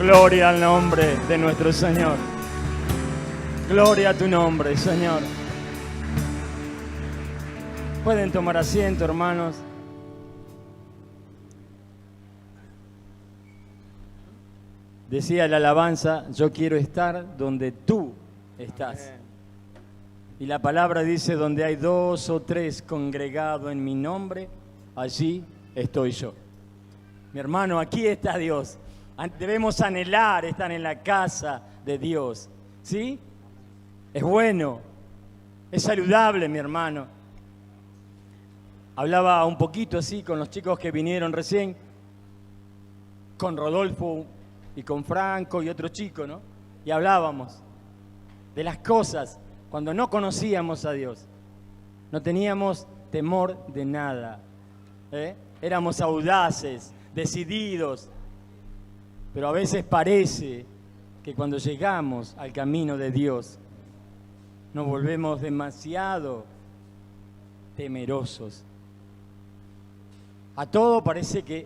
Gloria al nombre de nuestro Señor. Gloria a tu nombre, Señor. Pueden tomar asiento, hermanos. Decía la alabanza, yo quiero estar donde tú estás. Y la palabra dice, donde hay 2 o 3 congregados en mi nombre, allí estoy yo. Mi hermano, aquí está Dios. Debemos anhelar estar en la casa de Dios. ¿Sí? Es bueno, es saludable, mi hermano. Hablaba un poquito así con los chicos que vinieron recién, con Rodolfo y con Franco y otro chico, ¿no? Y hablábamos de las cosas cuando no conocíamos a Dios. No teníamos temor de nada. Éramos audaces, decididos. Pero a veces parece que cuando llegamos al camino de Dios, nos volvemos demasiado temerosos. A todo parece que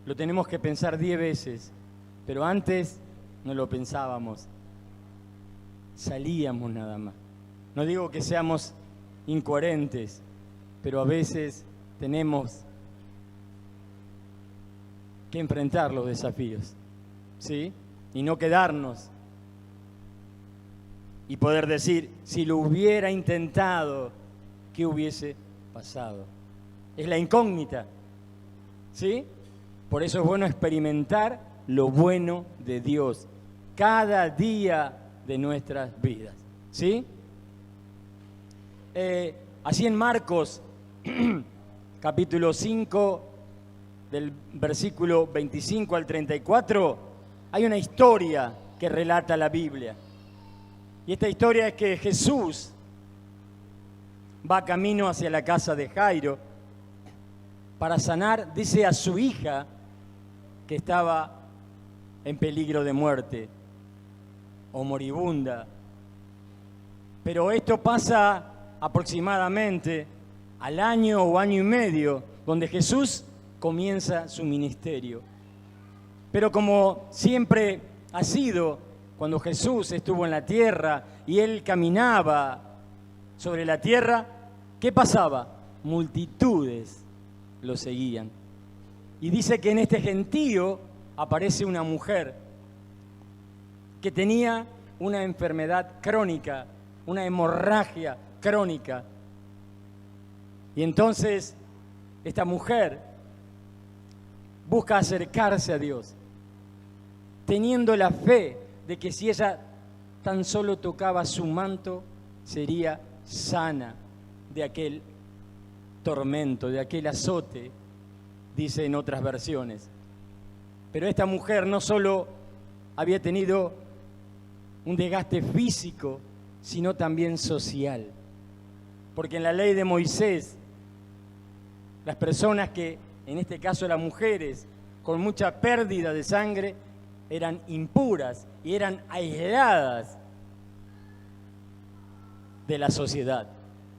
lo tenemos que pensar 10 veces, pero antes no lo pensábamos. Salíamos nada más. No digo que seamos incoherentes, pero a veces tenemos que enfrentar los desafíos, ¿sí? Y no quedarnos y poder decir, si lo hubiera intentado, ¿qué hubiese pasado? Es la incógnita, ¿sí? Por eso es bueno experimentar lo bueno de Dios cada día de nuestras vidas, ¿sí? Así en Marcos, capítulo 5, del versículo 25 al 34, hay una historia que relata la Biblia. Y esta historia es que Jesús va camino hacia la casa de Jairo para sanar, dice, a su hija que estaba en peligro de muerte o moribunda. Pero esto pasa aproximadamente al año o año y medio, donde Jesús comienza su ministerio. Pero como siempre ha sido, cuando Jesús estuvo en la tierra y Él caminaba sobre la tierra, ¿qué pasaba? Multitudes lo seguían. Y dice que en este gentío aparece una mujer que tenía una enfermedad crónica, una hemorragia crónica. Y entonces esta mujer busca acercarse a Dios, teniendo la fe de que si ella tan solo tocaba su manto, sería sana de aquel tormento, de aquel azote, dice en otras versiones. Pero esta mujer no solo había tenido un desgaste físico, sino también social. Porque en la ley de Moisés, las personas que, en este caso las mujeres, con mucha pérdida de sangre, eran impuras y eran aisladas de la sociedad.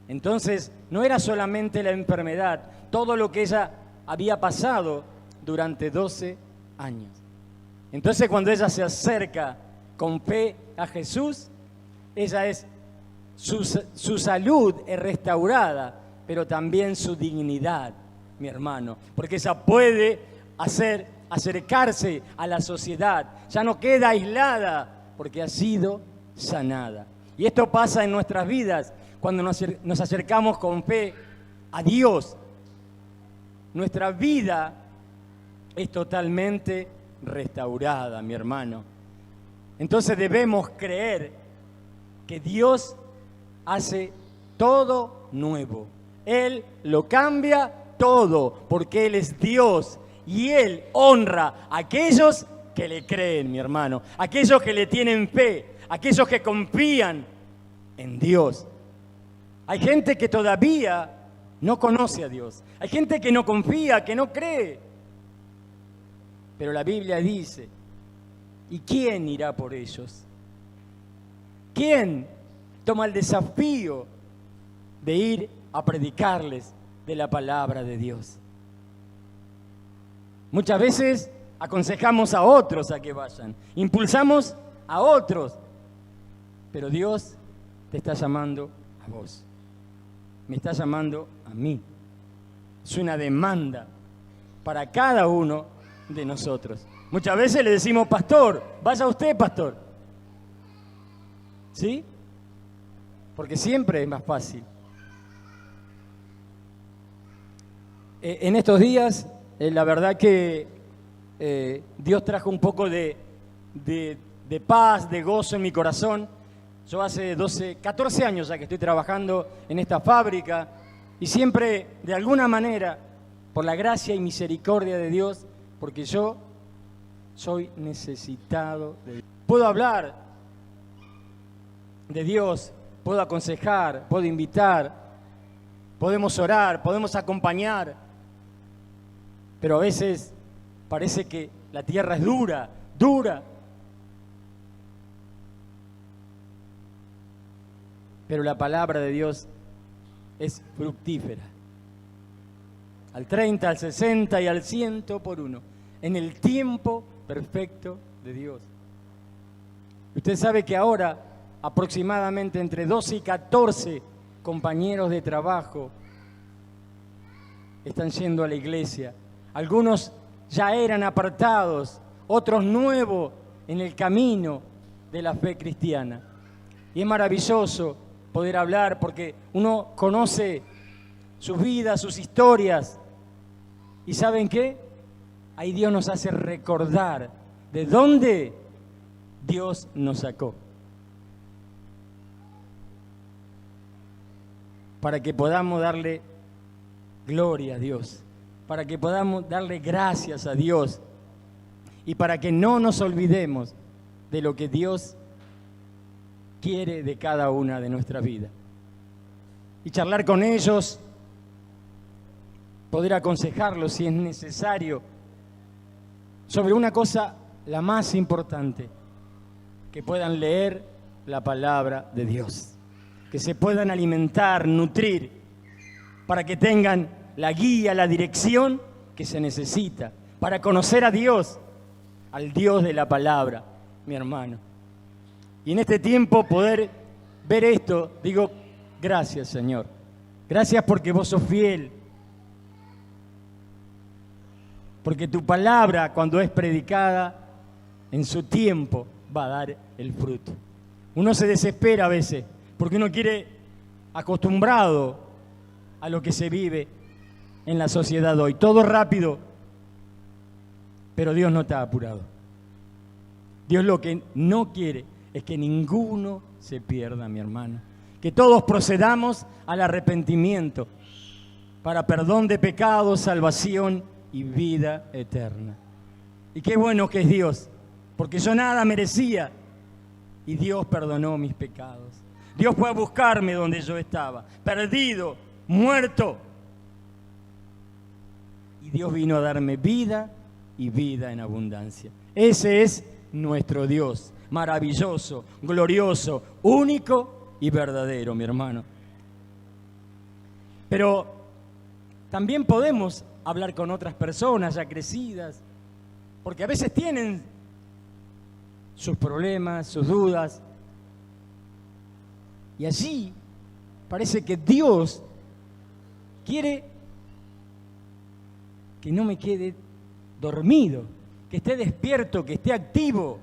Entonces, no era solamente la enfermedad, todo lo que ella había pasado durante 12 años. Entonces, cuando ella se acerca con fe a Jesús, su salud es restaurada, pero también su dignidad, mi hermano, porque ella puede acercarse a la sociedad, ya no queda aislada porque ha sido sanada. Y esto pasa en nuestras vidas cuando nos acercamos con fe a Dios. Nuestra vida es totalmente restaurada, mi hermano. Entonces debemos creer que Dios hace todo nuevo. Él lo cambia todo porque Él es Dios y Él honra a aquellos que le creen, mi hermano, aquellos que le tienen fe, aquellos que confían en Dios. Hay gente que todavía no conoce a Dios, hay gente que no confía, que no cree. Pero la Biblia dice, ¿y quién irá por ellos? ¿Quién toma el desafío de ir a predicarles de la palabra de Dios? Muchas veces aconsejamos a otros a que vayan, impulsamos a otros, pero Dios te está llamando a vos, me está llamando a mí. Es una demanda para cada uno de nosotros. Muchas veces le decimos, pastor, vaya usted, pastor. ¿Sí? Porque siempre es más fácil. En estos días, la verdad que Dios trajo un poco de paz, de gozo en mi corazón. Yo hace 14 años ya que estoy trabajando en esta fábrica y siempre, de alguna manera, por la gracia y misericordia de Dios, porque yo soy necesitado de Dios. Puedo hablar de Dios, puedo aconsejar, puedo invitar, podemos orar, podemos acompañar, pero a veces parece que la tierra es dura, dura. Pero la palabra de Dios es fructífera. Al 30, al 60 y al 100 por uno. En el tiempo perfecto de Dios. Usted sabe que ahora aproximadamente entre 12 y 14 compañeros de trabajo están yendo a la iglesia. Algunos ya eran apartados, otros nuevos en el camino de la fe cristiana. Y es maravilloso poder hablar porque uno conoce sus vidas, sus historias. ¿Y saben qué? Ahí Dios nos hace recordar de dónde Dios nos sacó. Para que podamos darle gloria a Dios, para que podamos darle gracias a Dios y para que no nos olvidemos de lo que Dios quiere de cada una de nuestras vidas. Y charlar con ellos, poder aconsejarlos si es necesario, sobre una cosa, la más importante, que puedan leer la palabra de Dios, que se puedan alimentar, nutrir, para que tengan la guía, la dirección que se necesita, para conocer a Dios, al Dios de la palabra, mi hermano. Y en este tiempo poder ver esto, digo, gracias Señor, gracias porque vos sos fiel, porque tu palabra cuando es predicada en su tiempo va a dar el fruto. Uno se desespera a veces porque uno quiere, acostumbrado a lo que se vive en la sociedad hoy, todo rápido, pero Dios no está apurado. Dios lo que no quiere es que ninguno se pierda, mi hermano, que todos procedamos al arrepentimiento para perdón de pecados, salvación y vida eterna. Y qué bueno que es Dios, porque yo nada merecía y Dios perdonó mis pecados. Dios fue a buscarme donde yo estaba, perdido, muerto. Y Dios vino a darme vida y vida en abundancia. Ese es nuestro Dios, maravilloso, glorioso, único y verdadero, mi hermano. Pero también podemos hablar con otras personas ya crecidas, porque a veces tienen sus problemas, sus dudas, y allí parece que Dios quiere que no me quede dormido, que esté despierto, que esté activo,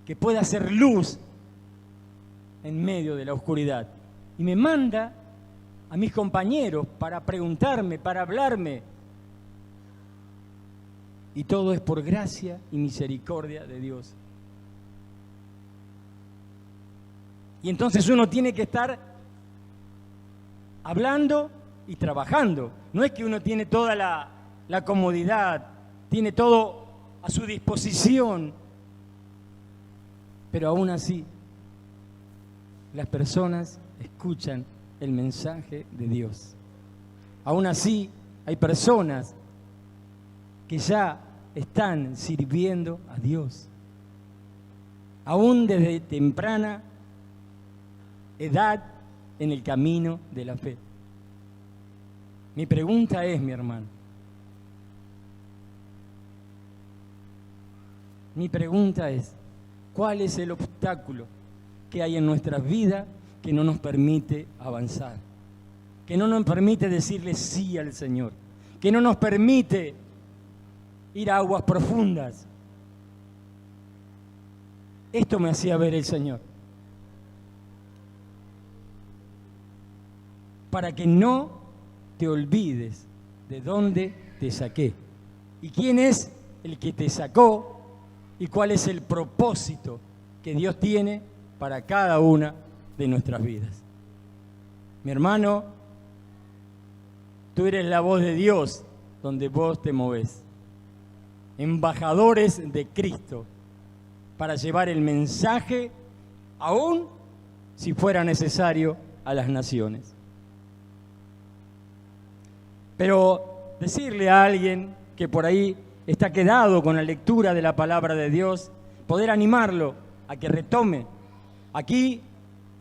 que pueda hacer luz en medio de la oscuridad. Y me manda a mis compañeros para preguntarme, para hablarme. Y todo es por gracia y misericordia de Dios. Y entonces uno tiene que estar hablando y trabajando. No es que uno tiene toda la comodidad, tiene todo a su disposición, pero aún así las personas escuchan el mensaje de Dios. Aún así hay personas que ya están sirviendo a Dios, aún desde temprana edad en el camino de la fe. Mi pregunta es, mi hermano, Mi pregunta es, ¿cuál es el obstáculo que hay en nuestras vidas que no nos permite avanzar? Que no nos permite decirle sí al Señor, que no nos permite ir a aguas profundas. Esto me hacía ver el Señor. Para que no te olvides de dónde te saqué y quién es el que te sacó y cuál es el propósito que Dios tiene para cada una de nuestras vidas. Mi hermano, tú eres la voz de Dios donde vos te movés. Embajadores de Cristo para llevar el mensaje, aún si fuera necesario, a las naciones. Pero decirle a alguien que por ahí está quedado con la lectura de la palabra de Dios, poder animarlo a que retome. Aquí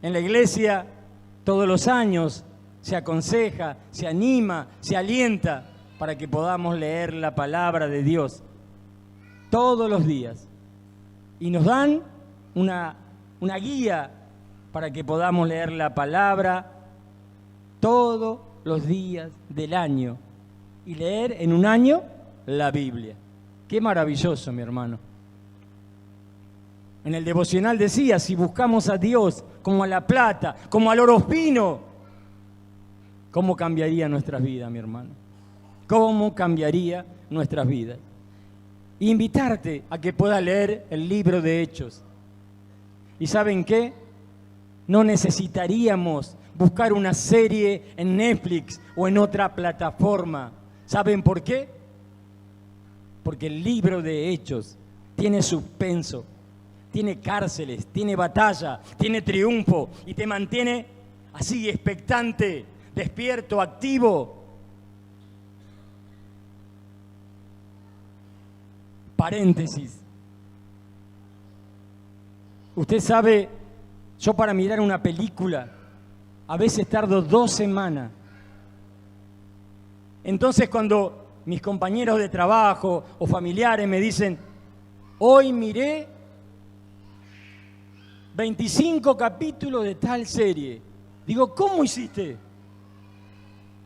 en la iglesia todos los años se aconseja, se anima, se alienta para que podamos leer la palabra de Dios todos los días. Y nos dan una guía para que podamos leer la palabra todos los días del año y leer en un año la Biblia. Qué maravilloso, mi hermano. En el devocional decía, si buscamos a Dios como a la plata, como al oro fino, ¿cómo cambiaría nuestras vidas, mi hermano? ¿Cómo cambiaría nuestras vidas? Invitarte a que puedas leer el libro de Hechos. ¿Y saben qué? No necesitaríamos buscar una serie en Netflix o en otra plataforma. ¿Saben por qué? Porque el libro de Hechos tiene suspenso, tiene cárceles, tiene batalla, tiene triunfo y te mantiene así expectante, despierto, activo. Paréntesis. Usted sabe, yo para mirar una película a veces tardo 2 semanas. Entonces cuando mis compañeros de trabajo o familiares me dicen, hoy miré 25 capítulos de tal serie, digo, ¿cómo hiciste?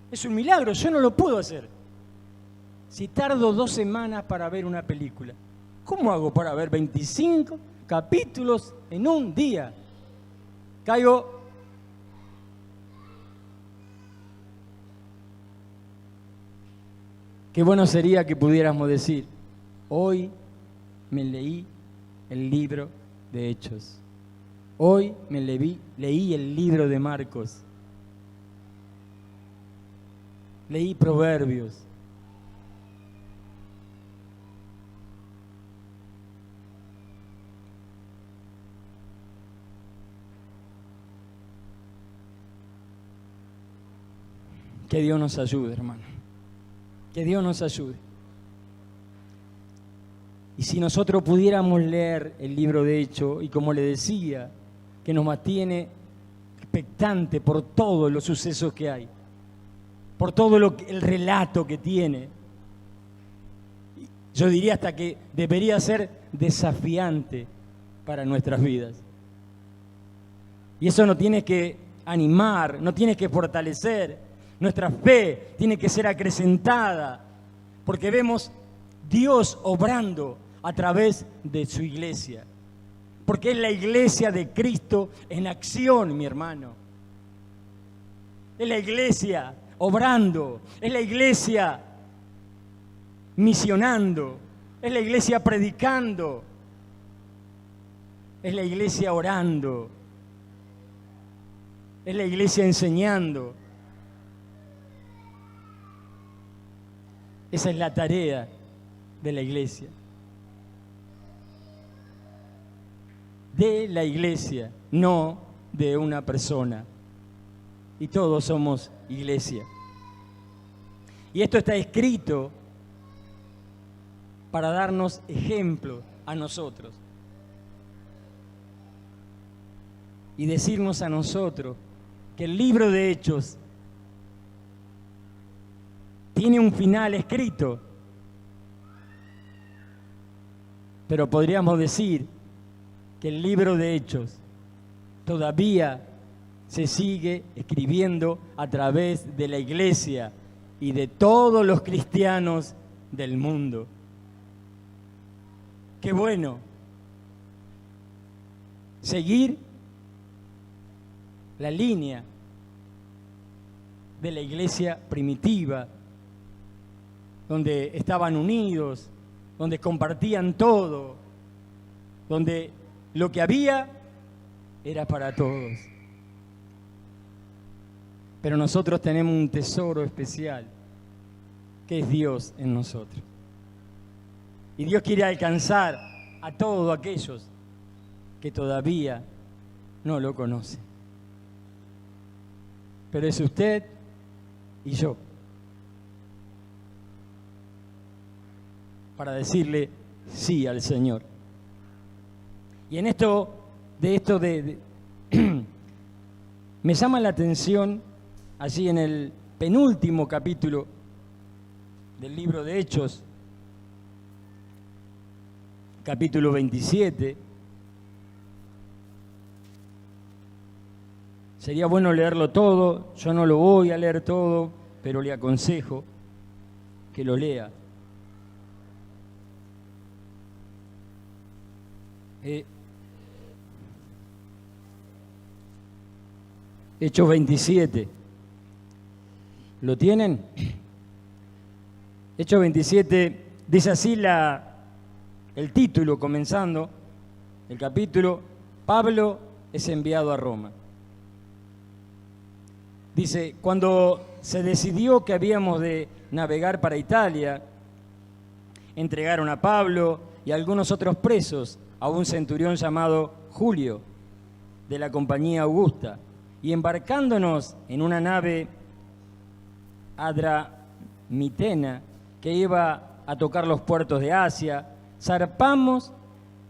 Es un milagro, yo no lo puedo hacer. Si tardo 2 semanas para ver una película, ¿cómo hago para ver 25 capítulos en un día? Caigo. Qué bueno sería que pudiéramos decir, hoy me leí el libro de Hechos. Hoy me leí el libro de Marcos. Leí Proverbios. Que Dios nos ayude, hermano. Que Dios nos ayude. Y si nosotros pudiéramos leer el libro de Hechos, y como le decía, que nos mantiene expectante por todos los sucesos que hay, por todo el relato que tiene, yo diría hasta que debería ser desafiante para nuestras vidas. Y eso nos tiene que animar, nos tiene que fortalecer. Nuestra fe tiene que ser acrecentada, porque vemos Dios obrando a través de su iglesia. Porque es la iglesia de Cristo en acción, mi hermano. Es la iglesia obrando, es la iglesia misionando, es la iglesia predicando, es la iglesia orando, es la iglesia enseñando. Esa es la tarea de la iglesia. De la iglesia, no de una persona. Y todos somos iglesia. Y esto está escrito para darnos ejemplo a nosotros. Y decirnos a nosotros que el libro de Hechos tiene un final escrito. Pero podríamos decir que el libro de Hechos todavía se sigue escribiendo a través de la iglesia y de todos los cristianos del mundo. Qué bueno seguir la línea de la iglesia primitiva, donde estaban unidos, donde compartían todo, donde lo que había era para todos. Pero nosotros tenemos un tesoro especial, que es Dios en nosotros. Y Dios quiere alcanzar a todos aquellos que todavía no lo conocen. Pero es usted y yo, para decirle sí al Señor. Y en me llama la atención, allí en el penúltimo capítulo del libro de Hechos, capítulo 27. Sería bueno leerlo todo, yo no lo voy a leer todo, pero le aconsejo que lo lea. Hechos 27. ¿Lo tienen? Hechos 27, dice así el título, comenzando el capítulo: Pablo es enviado a Roma. Dice: cuando se decidió que habíamos de navegar para Italia, entregaron a Pablo y a algunos otros presos a un centurión llamado Julio, de la compañía Augusta, y embarcándonos en una nave adramitena que iba a tocar los puertos de Asia, zarpamos,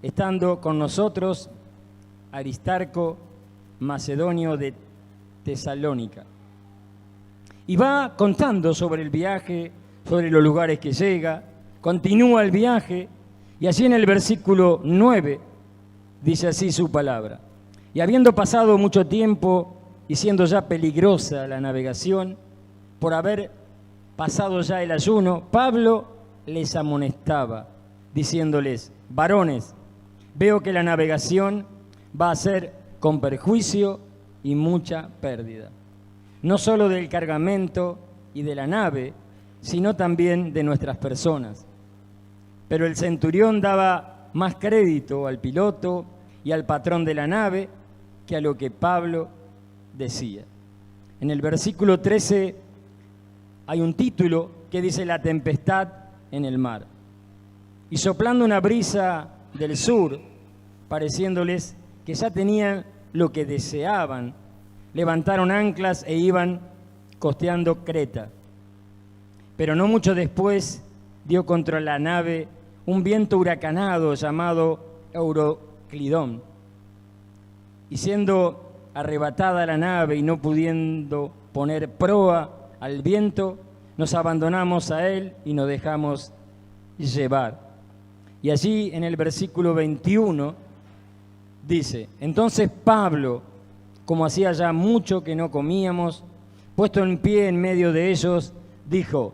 estando con nosotros Aristarco, macedonio de Tesalónica. Y va contando sobre el viaje, sobre los lugares que llega, continúa el viaje, y allí en el versículo 9 dice así su palabra: y habiendo pasado mucho tiempo y siendo ya peligrosa la navegación, por haber pasado ya el ayuno, Pablo les amonestaba, diciéndoles: varones, veo que la navegación va a ser con perjuicio y mucha pérdida, no solo del cargamento y de la nave, sino también de nuestras personas. Pero el centurión daba más crédito al piloto y al patrón de la nave que a lo que Pablo decía. En el versículo 13 hay un título que dice: la tempestad en el mar. Y soplando una brisa del sur, pareciéndoles que ya tenían lo que deseaban, levantaron anclas e iban costeando Creta. Pero no mucho después dio contra la nave un viento huracanado llamado Euroclidón, y siendo arrebatada la nave y no pudiendo poner proa al viento, nos abandonamos a él y nos dejamos llevar. Y allí en el versículo 21 dice: entonces Pablo, como hacía ya mucho que no comíamos, puesto en pie en medio de ellos, dijo: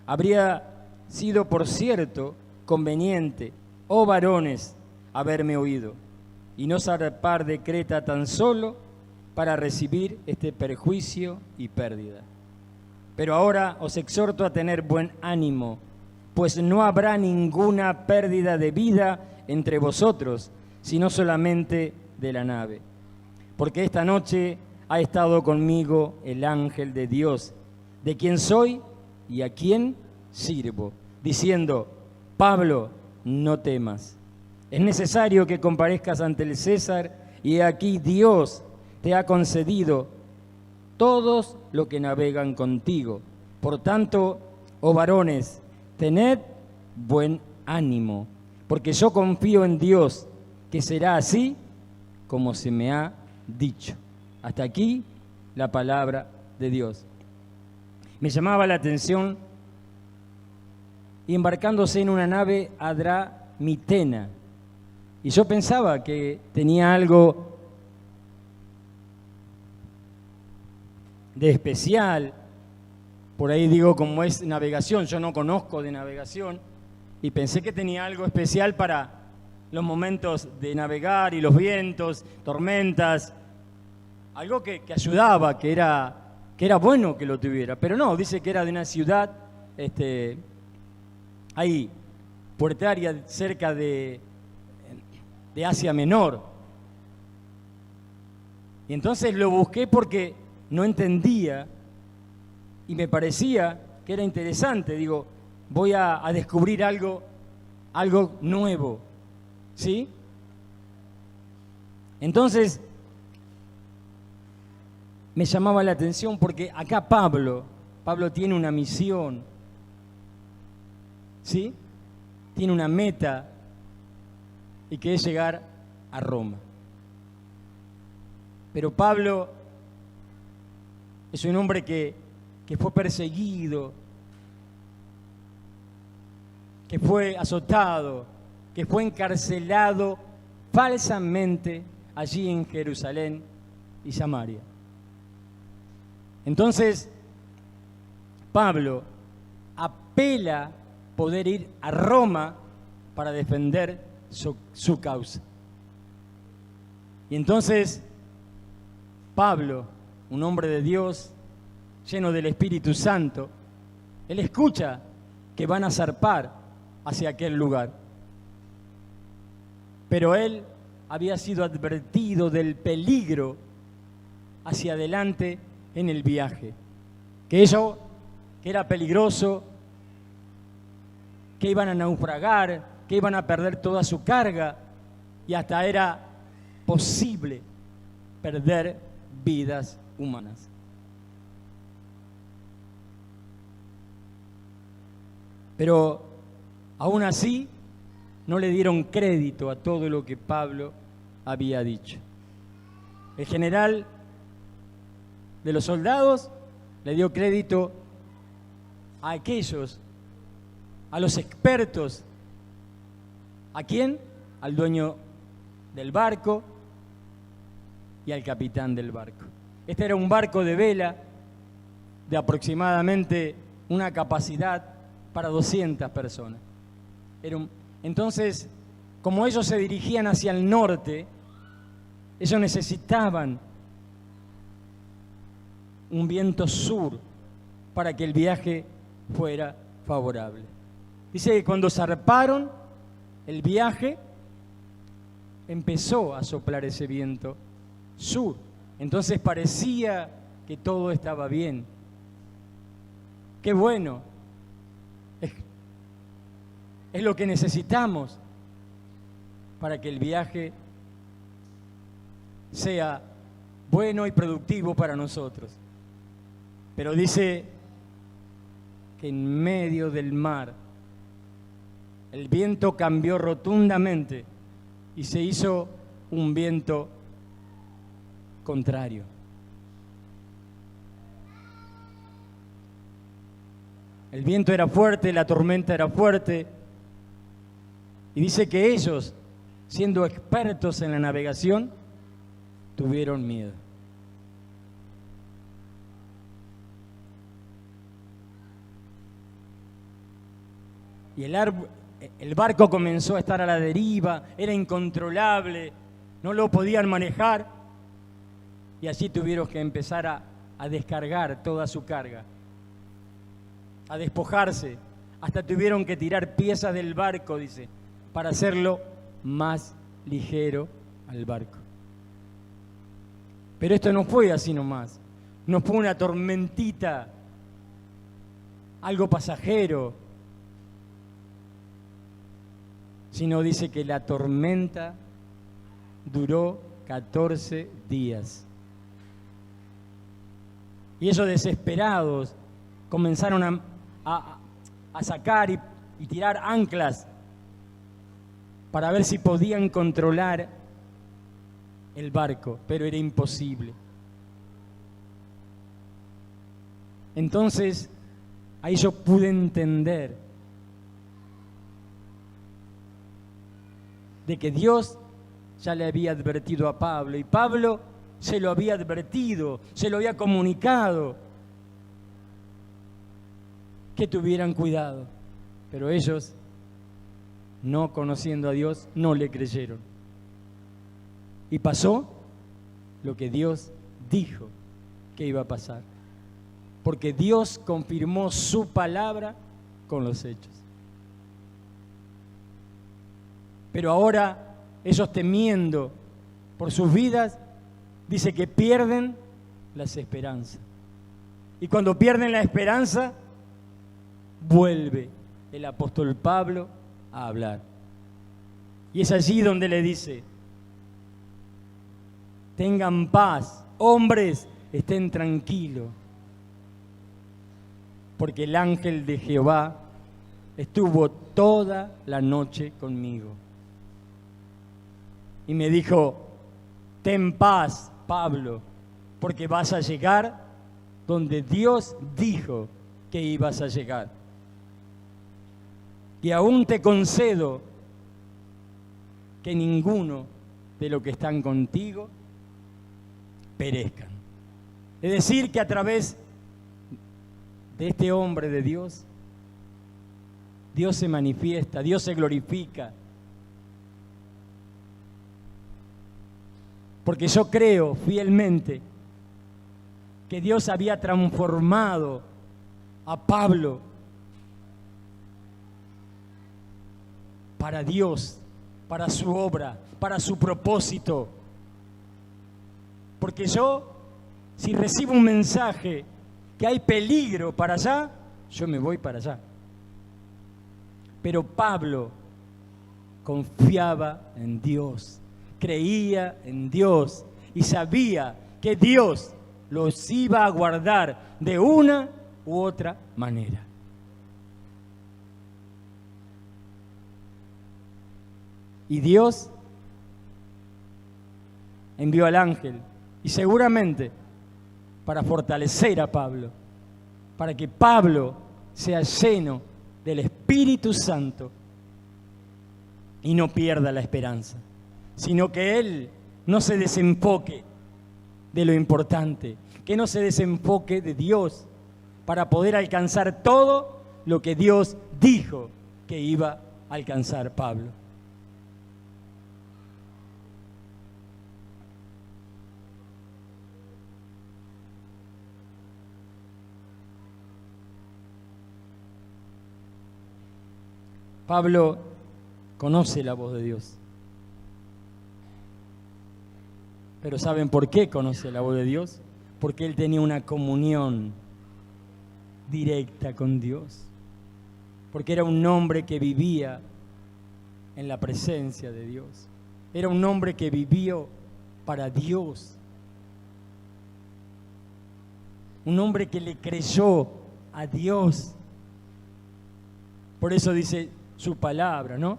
habría sido por cierto conveniente, oh varones, haberme oído, y no zarpar de Creta tan solo para recibir este perjuicio y pérdida. Pero ahora os exhorto a tener buen ánimo, pues no habrá ninguna pérdida de vida entre vosotros, sino solamente de la nave. Porque esta noche ha estado conmigo el ángel de Dios, de quien soy y a quien sirvo, diciendo: Pablo, no temas. Es necesario que comparezcas ante el César, y aquí Dios te ha concedido todos los que navegan contigo. Por tanto, oh varones, tened buen ánimo, porque yo confío en Dios, que será así como se me ha dicho. Hasta aquí la palabra de Dios. Me llamaba la atención, y embarcándose en una nave Mitena. Y yo pensaba que tenía algo de especial. Por ahí digo, como es navegación, yo no conozco de navegación, y pensé que tenía algo especial para los momentos de navegar y los vientos, tormentas, algo que ayudaba, que era bueno que lo tuviera. Pero no, dice que era de una ciudad ahí, puertaria, cerca de Asia Menor. Y entonces lo busqué porque no entendía y me parecía que era interesante. Digo, voy a descubrir algo nuevo, ¿sí? Entonces, me llamaba la atención porque acá Pablo tiene una misión, ¿sí? Tiene una meta, y que es llegar a Roma. Pero Pablo es un hombre que fue perseguido, que fue azotado, que fue encarcelado falsamente allí en Jerusalén y Samaria. Entonces, Pablo apela poder ir a Roma para defender su causa. Y entonces, Pablo, un hombre de Dios, lleno del Espíritu Santo, él escucha que van a zarpar hacia aquel lugar. Pero él había sido advertido del peligro hacia adelante en el viaje, que era peligroso, que iban a naufragar, que iban a perder toda su carga y hasta era posible perder vidas humanas. Pero aún así no le dieron crédito a todo lo que Pablo había dicho. El general de los soldados le dio crédito a aquellos, a los expertos. ¿A quién? Al dueño del barco y al capitán del barco. Este era un barco de vela de aproximadamente una capacidad para 200 personas. Entonces, como ellos se dirigían hacia el norte, ellos necesitaban un viento sur para que el viaje fuera favorable. Dice que cuando zarparon el viaje, empezó a soplar ese viento sur. Entonces parecía que todo estaba bien. Qué bueno. Es lo que necesitamos para que el viaje sea bueno y productivo para nosotros. Pero dice que en medio del mar el viento cambió rotundamente y se hizo un viento contrario. El viento era fuerte, la tormenta era fuerte. Y dice que ellos, siendo expertos en la navegación, tuvieron miedo. Y el barco comenzó a estar a la deriva, era incontrolable, no lo podían manejar. Y allí tuvieron que empezar a descargar toda su carga, a despojarse. Hasta tuvieron que tirar piezas del barco, dice, para hacerlo más ligero al barco. Pero esto no fue así nomás. No fue una tormentita, algo pasajero, sino dice que la tormenta duró 14 días. Y ellos desesperados comenzaron a sacar y tirar anclas para ver si podían controlar el barco, pero era imposible. Entonces, ahí yo pude entender de que Dios ya le había advertido a Pablo, y Pablo se lo había advertido, se lo había comunicado, que tuvieran cuidado. Pero ellos, no conociendo a Dios, no le creyeron. Y pasó lo que Dios dijo que iba a pasar, porque Dios confirmó su palabra con los hechos. Pero ahora ellos, temiendo por sus vidas, dice que pierden las esperanzas. Y cuando pierden la esperanza, vuelve el apóstol Pablo a hablar. Y es allí donde le dice: tengan paz, hombres, estén tranquilos, porque el ángel de Jehová estuvo toda la noche conmigo. Y me dijo: ten paz, Pablo, porque vas a llegar donde Dios dijo que ibas a llegar. Y aún te concedo que ninguno de los que están contigo perezcan. Es decir, que a través de este hombre de Dios, Dios se manifiesta, Dios se glorifica. Porque yo creo fielmente que Dios había transformado a Pablo para Dios, para su obra, para su propósito. Porque yo, si recibo un mensaje que hay peligro para allá, yo me voy para allá. Pero Pablo confiaba en Dios, creía en Dios y sabía que Dios los iba a guardar de una u otra manera. Y Dios envió al ángel, y seguramente para fortalecer a Pablo, para que Pablo sea lleno del Espíritu Santo y no pierda la esperanza, sino que él no se desenfoque de lo importante, que no se desenfoque de Dios, para poder alcanzar todo lo que Dios dijo que iba a alcanzar Pablo. Pablo conoce la voz de Dios. Pero ¿saben por qué conoce la voz de Dios? Porque él tenía una comunión directa con Dios. Porque era un hombre que vivía en la presencia de Dios. Era un hombre que vivió para Dios. Un hombre que le creyó a Dios. Por eso dice su palabra, ¿no?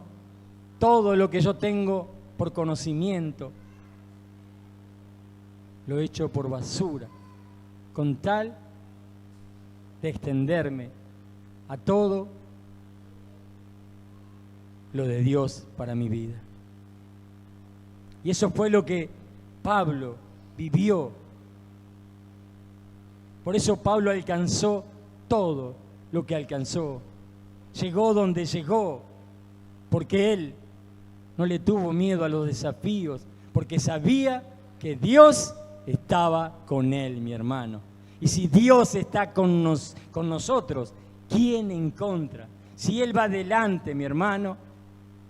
Todo lo que yo tengo por conocimiento lo he hecho por basura, con tal de extenderme a todo lo de Dios para mi vida. Y eso fue lo que Pablo vivió. Por eso Pablo alcanzó todo lo que alcanzó. Llegó donde llegó, porque él no le tuvo miedo a los desafíos, porque sabía que Dios estaba con él, mi hermano. Y si Dios está con nosotros, ¿quién en contra? Si Él va adelante, mi hermano,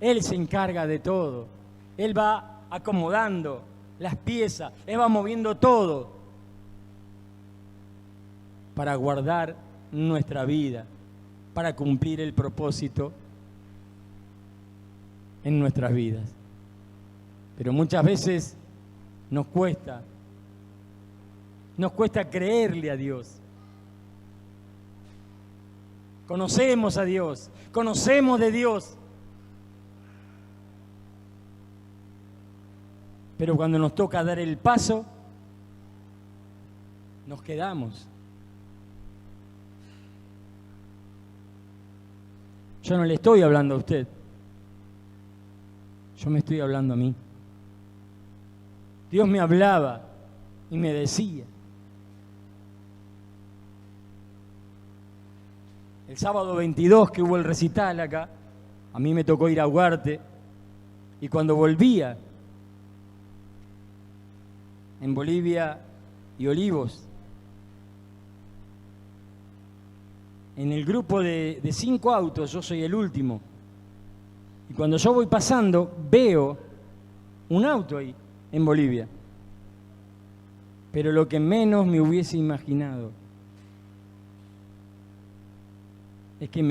Él se encarga de todo. Él va acomodando las piezas, Él va moviendo todo para guardar nuestra vida, para cumplir el propósito en nuestras vidas. Pero muchas veces nos cuesta creerle a Dios. Conocemos a Dios, conocemos de Dios, pero cuando nos toca dar el paso, nos quedamos. Yo no le estoy hablando a usted. Yo me estoy hablando a mí. Dios me hablaba y me decía. El sábado 22 que hubo el recital acá, a mí me tocó ir a Huarte, y cuando volvía en Bolivia y Olivos, en el grupo de 5 autos, yo soy el último, y cuando yo voy pasando, veo un auto ahí, en Bolivia. Pero lo que menos me hubiese imaginado es que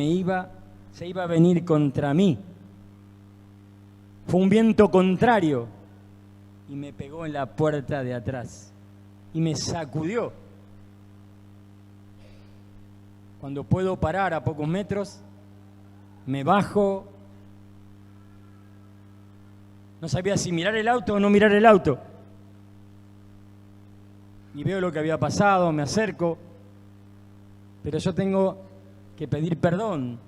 se iba a venir contra mí. Fue un viento contrario y me pegó en la puerta de atrás y me sacudió. Cuando puedo parar a pocos metros, me bajo. No sabía si mirar el auto o no mirar el auto. Y veo lo que había pasado, me acerco, pero yo tengo que pedir perdón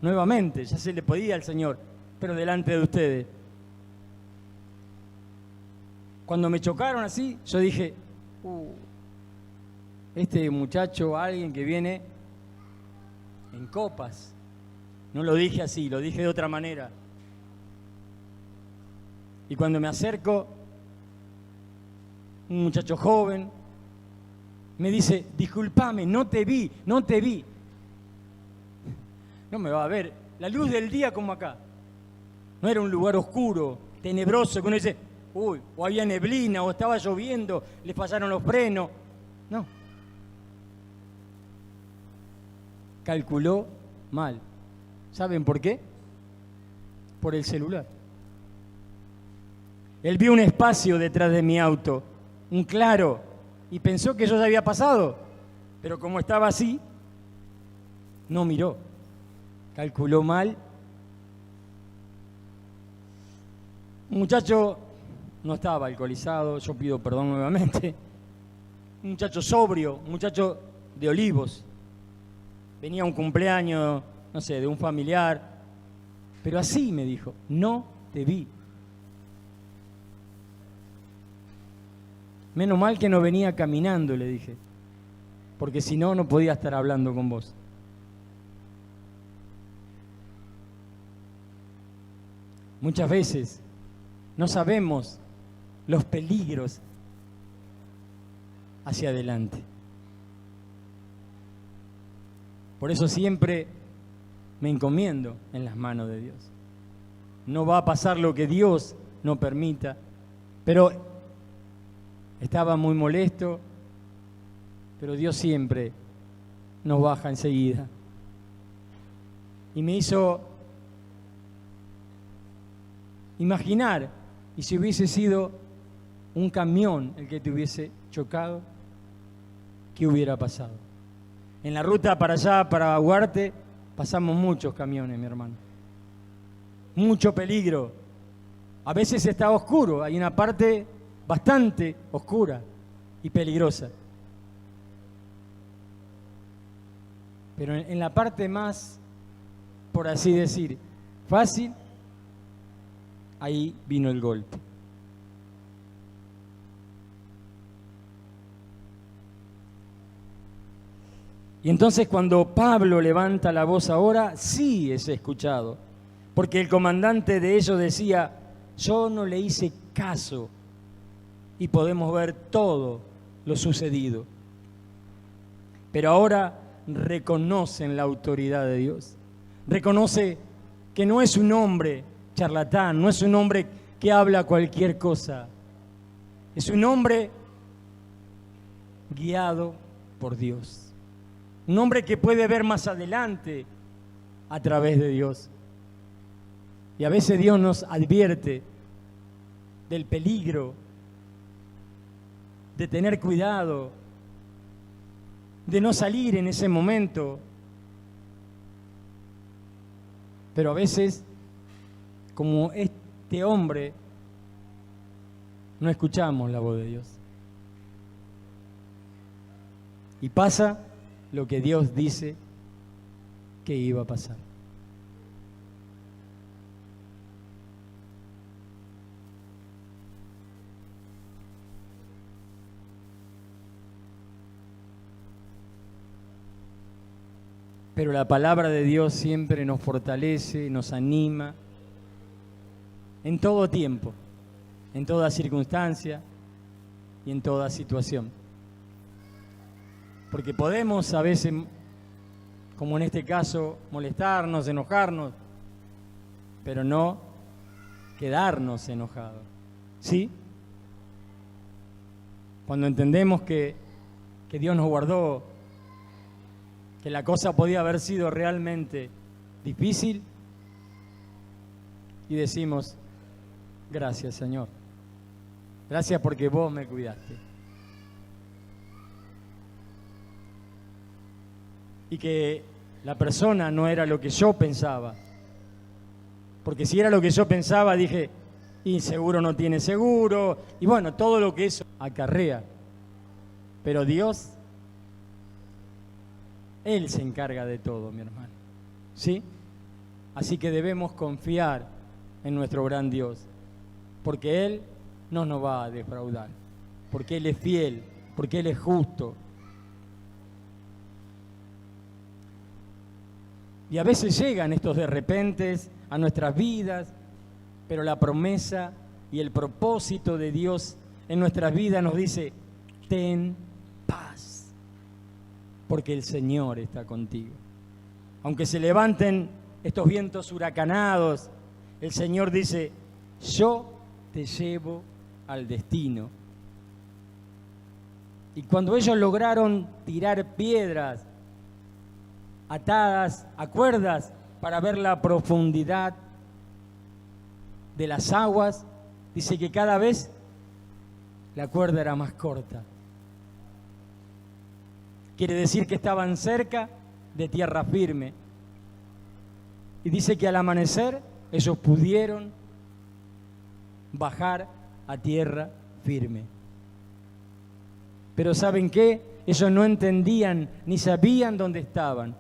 nuevamente. Ya se le pedía al Señor, pero delante de ustedes. Cuando me chocaron así, yo dije, este muchacho, alguien que viene en copas. No lo dije así, lo dije de otra manera. Y cuando me acerco, un muchacho joven me dice, discúlpame, no te vi. No me va a ver. La luz del día como acá. No era un lugar oscuro, tenebroso, que uno dice, o había neblina, o estaba lloviendo, les pasaron los frenos. No. Calculó mal. ¿Saben por qué? Por el celular. Él vio un espacio detrás de mi auto, un claro, y pensó que eso ya había pasado. Pero como estaba así, no miró. Calculó mal. Un muchacho no estaba alcoholizado, yo pido perdón nuevamente. Un muchacho sobrio, un muchacho de Olivos. Venía a un cumpleaños, no sé, de un familiar. Pero así me dijo, no te vi. Menos mal que no venía caminando, le dije, porque si no, no podía estar hablando con vos. Muchas veces no sabemos los peligros hacia adelante. Por eso siempre me encomiendo en las manos de Dios. No va a pasar lo que Dios no permita, pero estaba muy molesto, pero Dios siempre nos baja enseguida. Y me hizo imaginar, y si hubiese sido un camión el que te hubiese chocado, ¿qué hubiera pasado? En la ruta para allá, para Huarte, pasamos muchos camiones, mi hermano. Mucho peligro. A veces está oscuro, hay una parte bastante oscura y peligrosa. Pero en la parte más, por así decir, fácil, ahí vino el golpe. Y entonces cuando Pablo levanta la voz ahora, sí es escuchado. Porque el comandante de ellos decía, yo no le hice caso. Y podemos ver todo lo sucedido. Pero ahora reconocen la autoridad de Dios. Reconoce que no es un hombre charlatán, no es un hombre que habla cualquier cosa. Es un hombre guiado por Dios. Un hombre que puede ver más adelante a través de Dios. Y a veces Dios nos advierte del peligro, de tener cuidado, de no salir en ese momento. Pero a veces, como este hombre, no escuchamos la voz de Dios. Y pasa lo que Dios dice que iba a pasar. Pero la palabra de Dios siempre nos fortalece, nos anima, en todo tiempo, en toda circunstancia y en toda situación. Porque podemos a veces, como en este caso, molestarnos, enojarnos, pero no quedarnos enojados. ¿Sí? Cuando entendemos que Dios nos guardó, que la cosa podía haber sido realmente difícil, y decimos, gracias Señor, gracias porque vos me cuidaste. Y que la persona no era lo que yo pensaba, porque si era lo que yo pensaba, dije, y seguro no tiene seguro, y bueno, todo lo que eso acarrea. Pero Dios, Él se encarga de todo, mi hermano, ¿sí? Así que debemos confiar en nuestro gran Dios, porque Él no nos va a defraudar, porque Él es fiel, porque Él es justo. Y a veces llegan estos de repentes a nuestras vidas, pero la promesa y el propósito de Dios en nuestras vidas nos dice, ten paz, porque el Señor está contigo. Aunque se levanten estos vientos huracanados, el Señor dice, yo te llevo al destino. Y cuando ellos lograron tirar piedras atadas a cuerdas para ver la profundidad de las aguas, dice que cada vez la cuerda era más corta. Quiere decir que estaban cerca de tierra firme. Y dice que al amanecer ellos pudieron bajar a tierra firme. Pero ¿saben qué? Ellos no entendían ni sabían dónde estaban.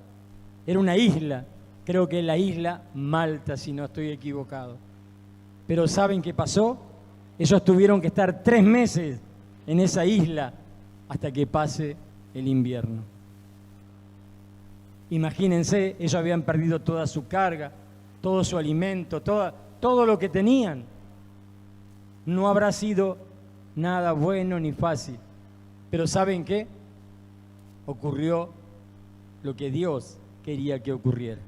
Era una isla, creo que es la isla Malta, si no estoy equivocado. Pero ¿saben qué pasó? Ellos tuvieron que estar 3 meses en esa isla hasta que pase el invierno. Imagínense, ellos habían perdido toda su carga, todo su alimento, todo lo que tenían. No habrá sido nada bueno ni fácil. Pero ¿saben qué? Ocurrió lo que Dios quería que ocurriera.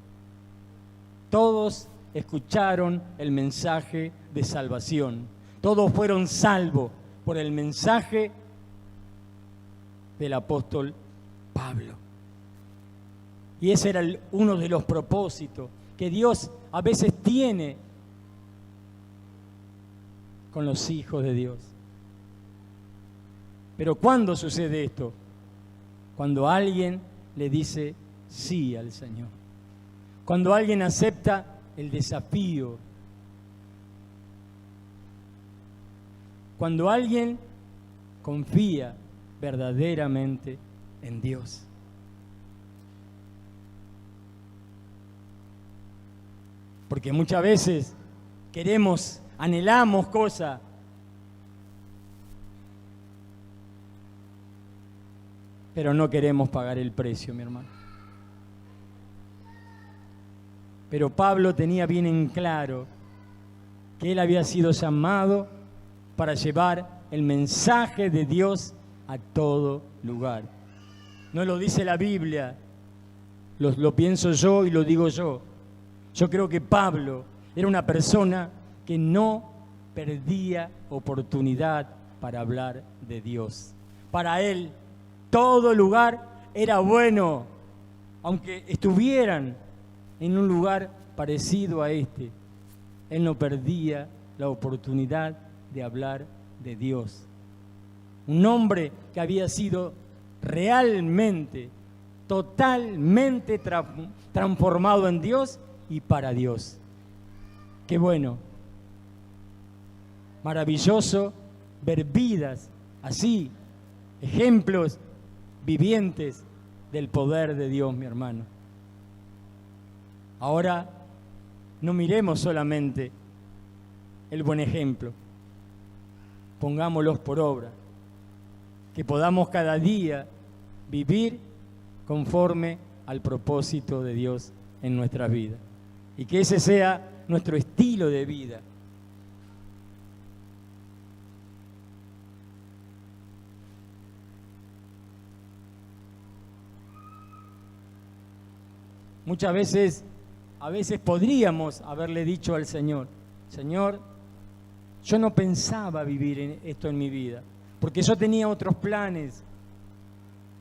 Todos escucharon el mensaje de salvación. Todos fueron salvos por el mensaje del apóstol Pablo. Y ese era uno de los propósitos que Dios a veces tiene con los hijos de Dios. Pero ¿cuándo sucede esto? Cuando alguien le dice sí al Señor. Cuando alguien acepta el desafío. Cuando alguien confía verdaderamente en Dios. Porque muchas veces anhelamos cosas, pero no queremos pagar el precio, mi hermano. Pero Pablo tenía bien en claro que él había sido llamado para llevar el mensaje de Dios a todo lugar. No lo dice la Biblia, lo pienso yo y lo digo yo. Yo creo que Pablo era una persona que no perdía oportunidad para hablar de Dios. Para él, todo lugar era bueno, aunque estuvieran en un lugar parecido a este. Él no perdía la oportunidad de hablar de Dios. Un hombre que había sido realmente, totalmente transformado en Dios y para Dios. Qué bueno, maravilloso ver vidas así, ejemplos vivientes del poder de Dios, mi hermano. Ahora, no miremos solamente el buen ejemplo, pongámoslos por obra, que podamos cada día vivir conforme al propósito de Dios en nuestra vida. Y que ese sea nuestro estilo de vida. Muchas veces, a veces podríamos haberle dicho al Señor, Señor, yo no pensaba vivir esto en mi vida, porque yo tenía otros planes,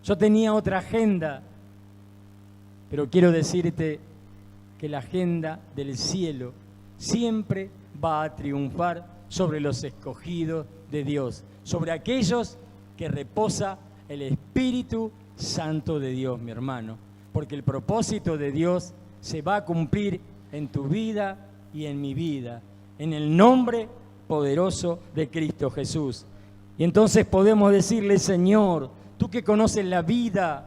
yo tenía otra agenda, pero quiero decirte que la agenda del cielo siempre va a triunfar sobre los escogidos de Dios, sobre aquellos que reposa el Espíritu Santo de Dios, mi hermano, porque el propósito de Dios se va a cumplir en tu vida y en mi vida, en el nombre poderoso de Cristo Jesús. Y entonces podemos decirle, Señor, tú que conoces la vida,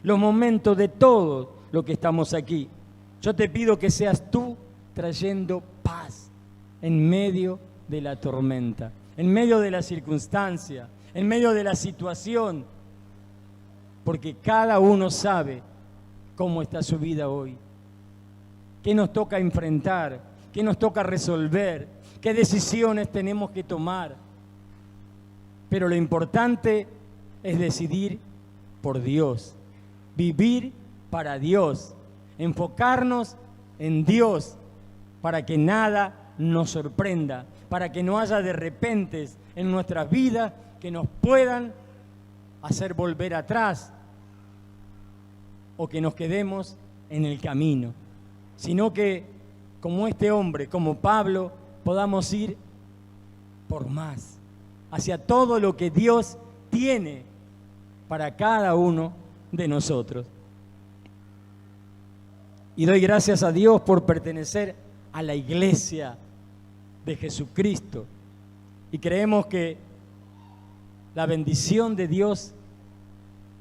los momentos de todos los que estamos aquí, yo te pido que seas tú trayendo paz en medio de la tormenta, en medio de la circunstancia, en medio de la situación, porque cada uno sabe cómo está su vida hoy, qué nos toca enfrentar, qué nos toca resolver, qué decisiones tenemos que tomar. Pero lo importante es decidir por Dios, vivir para Dios, enfocarnos en Dios para que nada nos sorprenda, para que no haya de repentes en nuestras vidas que nos puedan hacer volver atrás o que nos quedemos en el camino, sino que como este hombre, como Pablo, podamos ir por más, hacia todo lo que Dios tiene para cada uno de nosotros. Y doy gracias a Dios por pertenecer a la iglesia de Jesucristo. Y creemos que la bendición de Dios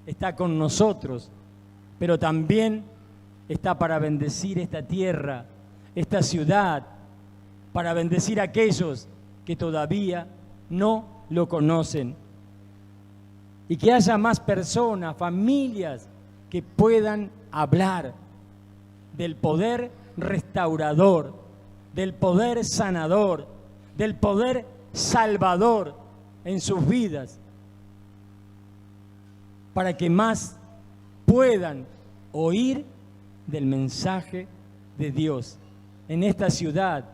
está con nosotros, pero también está para bendecir esta tierra, esta ciudad, para bendecir a aquellos que todavía no lo conocen. Y que haya más personas, familias, que puedan hablar del poder restaurador, del poder sanador, del poder salvador en sus vidas, para que más puedan oír del mensaje de Dios en esta ciudad,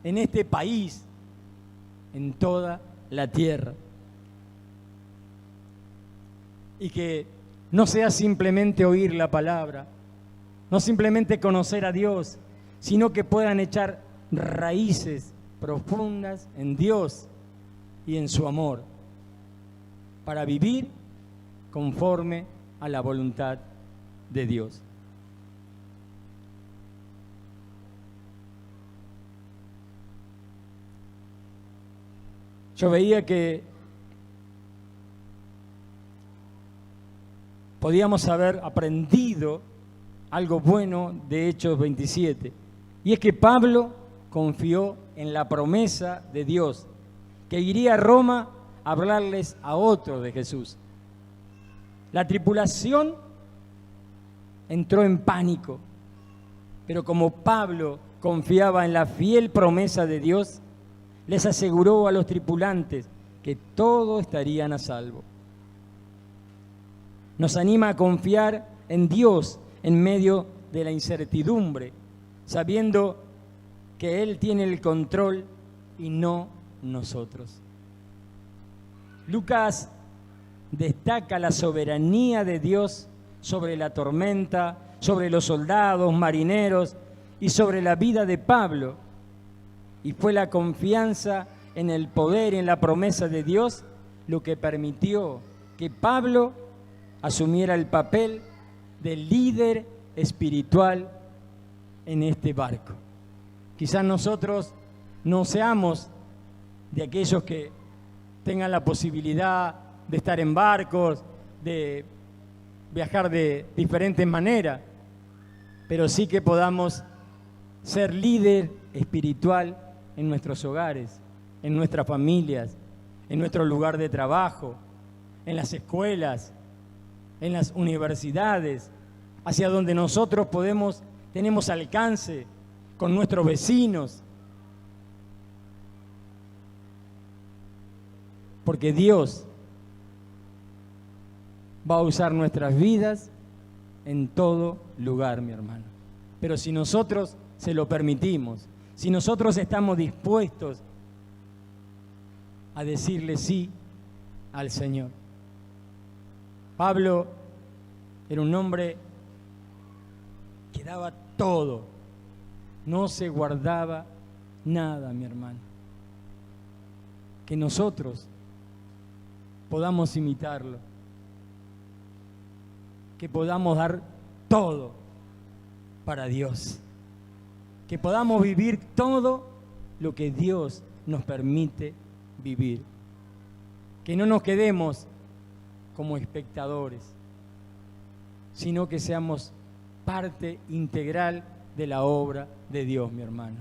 en este país, en toda la tierra. Y que no sea simplemente oír la palabra, no simplemente conocer a Dios, sino que puedan echar raíces profundas en Dios y en su amor, para vivir conforme a la voluntad de Dios. Yo veía que podíamos haber aprendido algo bueno de Hechos 27, y es que Pablo confió en la promesa de Dios, que iría a Roma a hablarles a otros de Jesús. La tripulación entró en pánico, pero como Pablo confiaba en la fiel promesa de Dios, les aseguró a los tripulantes que todos estarían a salvo. Nos anima a confiar en Dios en medio de la incertidumbre, sabiendo que Él tiene el control y no nosotros. Lucas destaca la soberanía de Dios sobre la tormenta, sobre los soldados, marineros y sobre la vida de Pablo. Y fue la confianza en el poder y en la promesa de Dios lo que permitió que Pablo asumiera el papel de líder espiritual en este barco. Quizás nosotros no seamos de aquellos que tengan la posibilidad de estar en barcos, de viajar de diferentes maneras, pero sí que podamos ser líder espiritual en nuestros hogares, en nuestras familias, en nuestro lugar de trabajo, en las escuelas, en las universidades, hacia donde nosotros tenemos alcance con nuestros vecinos. Porque Dios va a usar nuestras vidas en todo lugar, mi hermano. Pero si nosotros se lo permitimos, si nosotros estamos dispuestos a decirle sí al Señor. Pablo era un hombre que daba todo, no se guardaba nada, mi hermano. Que nosotros podamos imitarlo, que podamos dar todo para Dios, que podamos vivir todo lo que Dios nos permite vivir, que no nos quedemos como espectadores, sino que seamos parte integral de la obra de Dios, mi hermano.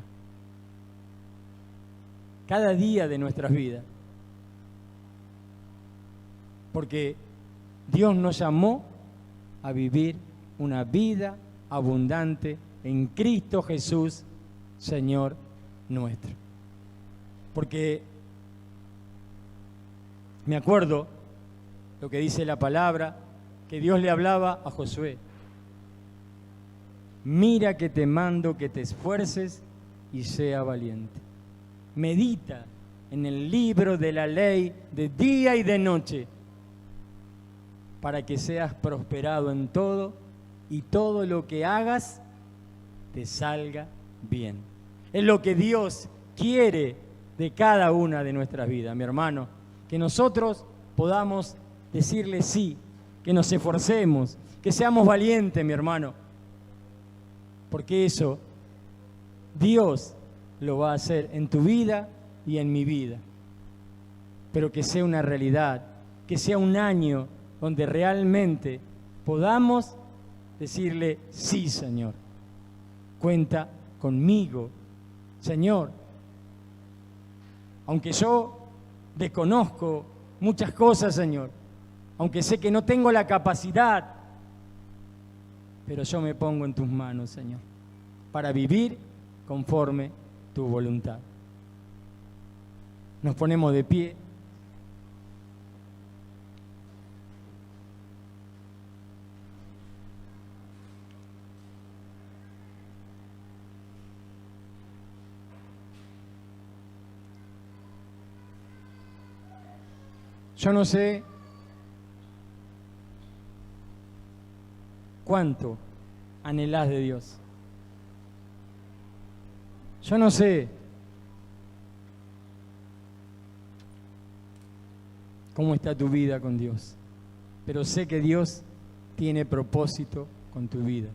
Cada día de nuestras vidas, porque Dios nos llamó a vivir una vida abundante en Cristo Jesús, Señor nuestro. Porque me acuerdo lo que dice la palabra, que Dios le hablaba a Josué. Mira que te mando que te esfuerces y sea valiente. Medita en el libro de la ley de día y de noche, para que seas prosperado en todo y todo lo que hagas te salga bien. Es lo que Dios quiere de cada una de nuestras vidas, mi hermano. Que nosotros podamos decirle sí, que nos esforcemos, que seamos valientes, mi hermano. Porque eso Dios lo va a hacer en tu vida y en mi vida. Pero que sea una realidad, que sea un año donde realmente podamos decirle, sí, Señor, cuenta conmigo, Señor. Aunque yo desconozco muchas cosas, Señor, aunque sé que no tengo la capacidad, pero yo me pongo en tus manos, Señor, para vivir conforme tu voluntad. Nos ponemos de pie. Yo no sé cuánto anhelás de Dios. Yo no sé cómo está tu vida con Dios, pero sé que Dios tiene propósito con tu vida.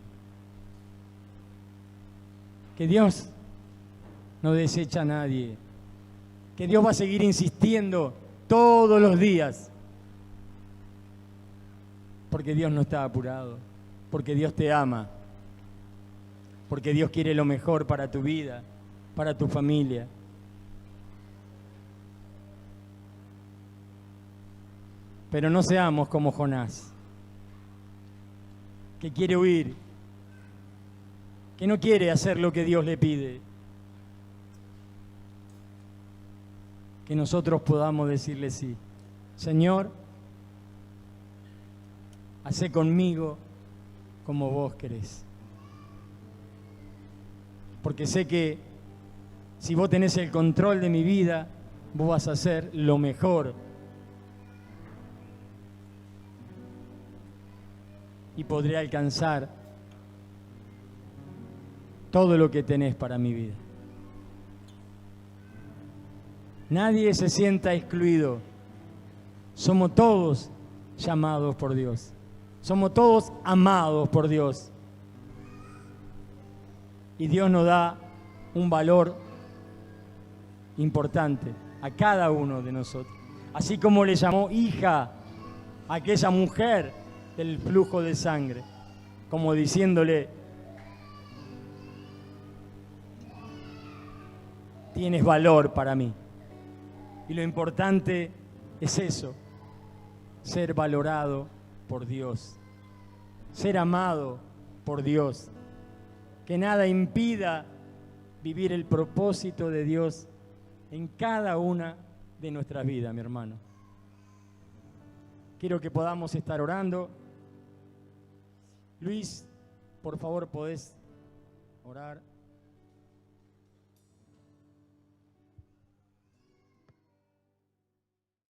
Que Dios no desecha a nadie. Que Dios va a seguir insistiendo todos los días. Porque Dios no está apurado. Porque Dios te ama. Porque Dios quiere lo mejor para tu vida, para tu familia. Pero no seamos como Jonás, que quiere huir, que no quiere hacer lo que Dios le pide. Que nosotros podamos decirle sí. Señor, hacé conmigo como vos querés. Porque sé que si vos tenés el control de mi vida, vos vas a hacer lo mejor. Y podré alcanzar todo lo que tenés para mi vida. Nadie se sienta excluido. Somos todos llamados por Dios. Somos todos amados por Dios. Y Dios nos da un valor importante a cada uno de nosotros. Así como le llamó hija a aquella mujer del flujo de sangre, como diciéndole, tienes valor para mí. Y lo importante es eso, ser valorado por Dios, ser amado por Dios. Que nada impida vivir el propósito de Dios en cada una de nuestras vidas, mi hermano. Quiero que podamos estar orando. Luis, por favor, podés orar.